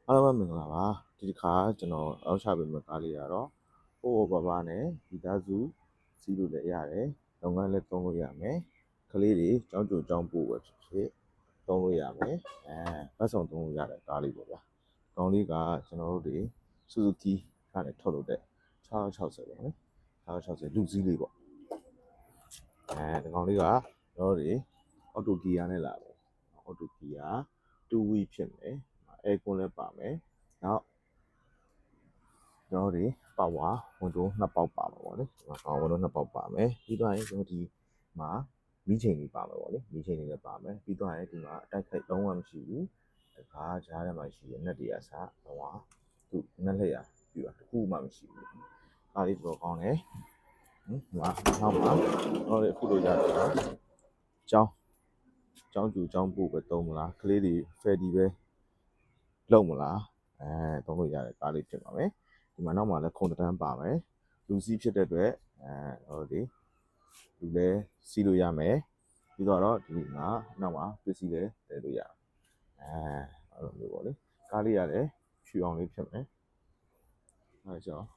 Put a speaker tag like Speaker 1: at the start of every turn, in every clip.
Speaker 1: အားလုံးပဲမင်္ဂလာပါဒီတစ်ခါကျွန်တော်အောက်ချပေးမယ့်ကားလေးကတော့ဟိုဘဘနဲ့ဒီသားစုစီးလို့လည်းရတယ်လုပ်ငန်းလည်းသုံးလို့ရမယ်ကလေးတွေကြောင်းကြိုကြောင်းပို့ပဲဖြစ်ဖြစ်သုံးလို့ရမယ်ပတ်စုံသုံးလို့ရတဲ့ကားလေးပေါ့ဗျာကောင်းလေးကကျွန်တော်တို့တွေ Suzuki ကနေထုတ်လုပ်တဲ့660ပေါ့နော်660လူစည်းလေးပေါ့ဒီကောင်လေးကကျွန်တော်တို့တွေ auto gear နဲ့လာတယ် auto gear 2 wheel ဖြစ်မယ် aircon လည်းပါမယ်နောက်ကျွန်တော်တို့ power window 2ပေါက်ပါမှာပေါ့လေwindow 2ပေါက်ပါမယ်ပြီးတော့ရင်ကျွန်တော်ဒီမှာမီးချိန်လေးပါမယ်ပေါ့လေမီးချိန်လေးလည်းပါမယ်ပြီးတော့ရင်ဒီမှာအတိုက်ခိုက်လုံးဝမရှိဘူးဒါကကြားထဲမှာရှိတဲ့ net တွေအစားဟိုဟာသူ net လက်ရပြတာတခုမှမရှိဘူးအားလေးတော့ကောင်းတယ်ဒီမှာနောက်မှာတော့အခုလိုရတယ်နော်ကျောင်းကျူကျောင်းပို့ပဲတုံးမလားကလေးတွေဖယ်ဒီပဲလုံမလားတုံးလို့ရတဲ့ကားလေးဖြစ်ပါမယ်ဒီမှာနောက်မှာလည်းခုံတန်းပါမယ်လူစီးဖြစ်တဲ့အတွက်ဟိုဒီလူလည်းစီးလို့ရမယ်ပြီးတော့ဒီမှာနောက်မှာပစ္စည်းလည်းတည်လို့ရအဲ့လိုမျိုးပေါ့လေကားလေးရတယ်ဖြူအောင်လေးဖြစ်မယ်အဲ့ကြောင့်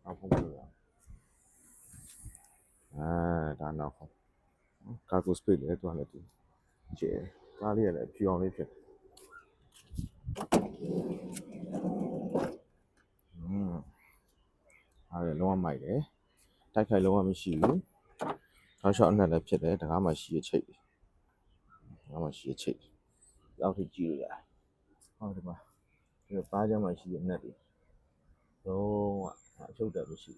Speaker 1: နောက်ဖုန်းလို့ရဒါနောက်ဖုန်းကာဂိုစပိတ်လည်းတွားလည်းဒီကျဲကားလေးရတယ်ဖြူအောင်လေးဖြစ်အဲ့ဒါလုံးဝမိုက်တယ်တိုက်ခိုက်လုံးဝမရှိဘူးထောက်လျှောက်အနှက်လည်းဖြစ်တယ်တကားမှရှိရချိတ်တကားမှရှိရချိတ်အောက်ထိကြည့်လို့ရတယ်ဟုတ်ဒီမှာဒီပါးချမ်းမှရှိတဲ့အနှက်တွေလုံးဝအချုပ်တယ်မရှိ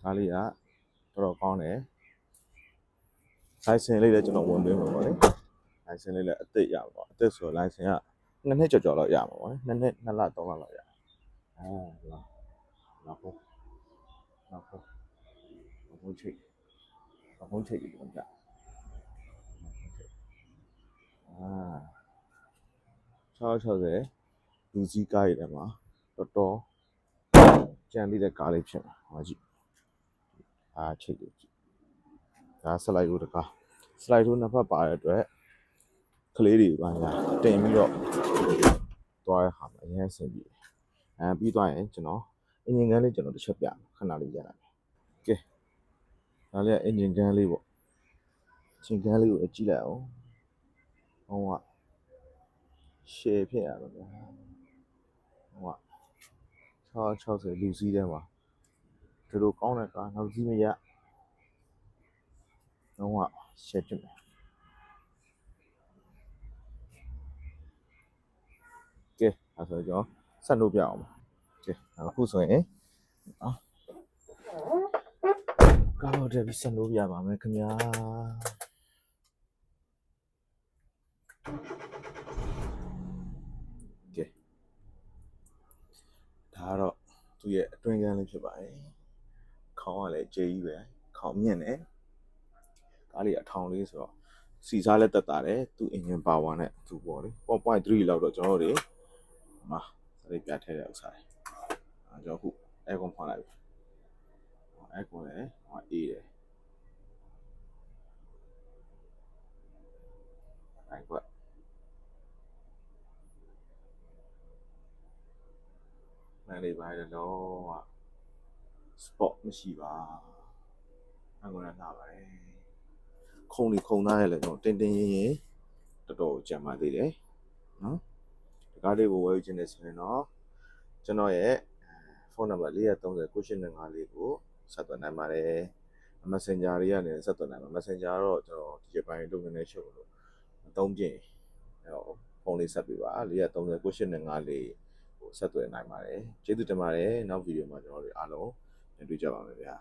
Speaker 1: ဒါလေးကတော်တော်ကောင်းတယ်လိုင်စင်လေးလည်းကျွန်တော်ဝင်ပေးမှာပေါ့လေလိုင်စင်လေးလည်းအသစ်ရပါပေါ့အသစ်ဆိုလိုင်စင်က2နှစ်ကျော်လောက်ရမှာပေါ့2နှစ်2လ3လလောက်ရနောက်ဖုန်းချိတ်ဒီကောင်ကြ660လူစည်းကားရည်မှာတော်တော်ကြံပြီးတဲ့ကားလေးဖြစ်မှာဟောကြည့်ချိတ်လေးကြည့်ဒါစလိုက်ရိုးတကားစလိုက်ရိုးနှစ်ဖက်ပါတဲ့အတွက်ကလေးတွေပါညာတင်ပြီးတော့သွားရဟာအရင်ဆင်ပြေပြီးသွားရင်ကျွန်တော်အင်ဂျင်ကန်းလေးကျွန်တော်တစ်ချက်ပြခဏလေးရလာမယ်ကဲဒါလေးကအင်ဂျင်ကန်းလေးပေါ့အင်ဂျင်ကန်းလေးကိုကြည့်လိုက်အောင်ဟောကရှယ်ဖြစ်ရပါဗျာဟော660လူစည်းထဲမှာဒီလိုကောင်းတဲ့ကားနောက်စီးမရတော့ရှယ်ဖြစ်မယ်ကဲအဲ့ဆိုကျွန်တော်ဆက်လို့ပြအောင်ပါကဲအခုဆိုရင်ကားတော့တက်ပြီးဆက်လို့ပြပါမယ်ခင်ဗျာကဲဒါကတော့သူ့ရဲ့အတွင်းကန်းလေးဖြစ်ပါတယ်ခေါင်းကလည်းကြေးကြီးပဲခေါင်းမြင့်တယ်ကားလေးအထောင်လေးဆိုတော့စီစားလည်းတက်တာတယ်သူ့ engine power နဲ့သူပေါ့လေ 1.3 လောက်တော့ကျွန်တော်တို့မှာဒါလေးပြထည့်တဲ့ဥစ္စာတွေကျွန်တော်ခု aircon ဖွင့်လိုက်ပြီ aircon လည်းအေးတယ်အဲ့ကွက်မန်လေးပါတယ်တော့ spot မရှိပါအဲ့ကွက်လည်းလာပါတယ်ခုံသားရလဲကျွန်တော်တင်းတင်းရင်တော်တော်ကြံပါသေးတယ်နော်ဒီကားလေးကိုဝယ်ယူခြင်းနဲ့ဆိုရင်တော့ကျွန်တော်ရဲ့ဖုန်းနံပါတ်430 9854ကိုဆက်သွယ်နိုင်ပါတယ် Messenger တွေကနေဆက်သွယ်နိုင်ပါ Messenger တော့ကျွန်တော်ဒီပိုင်းလုပ်နေရှုပ်လို့အသုံးပြင်ဖုန်းလေးဆက်ပေးပါ430 9854ကိုဆက်သွယ်နိုင်ပါတယ်ကျေးဇူးတင်ပါတယ်နောက်ဗီဒီယိုမှာကျွန်တော်တို့အားလုံးတွေ့ကြပါမယ်ဗျာ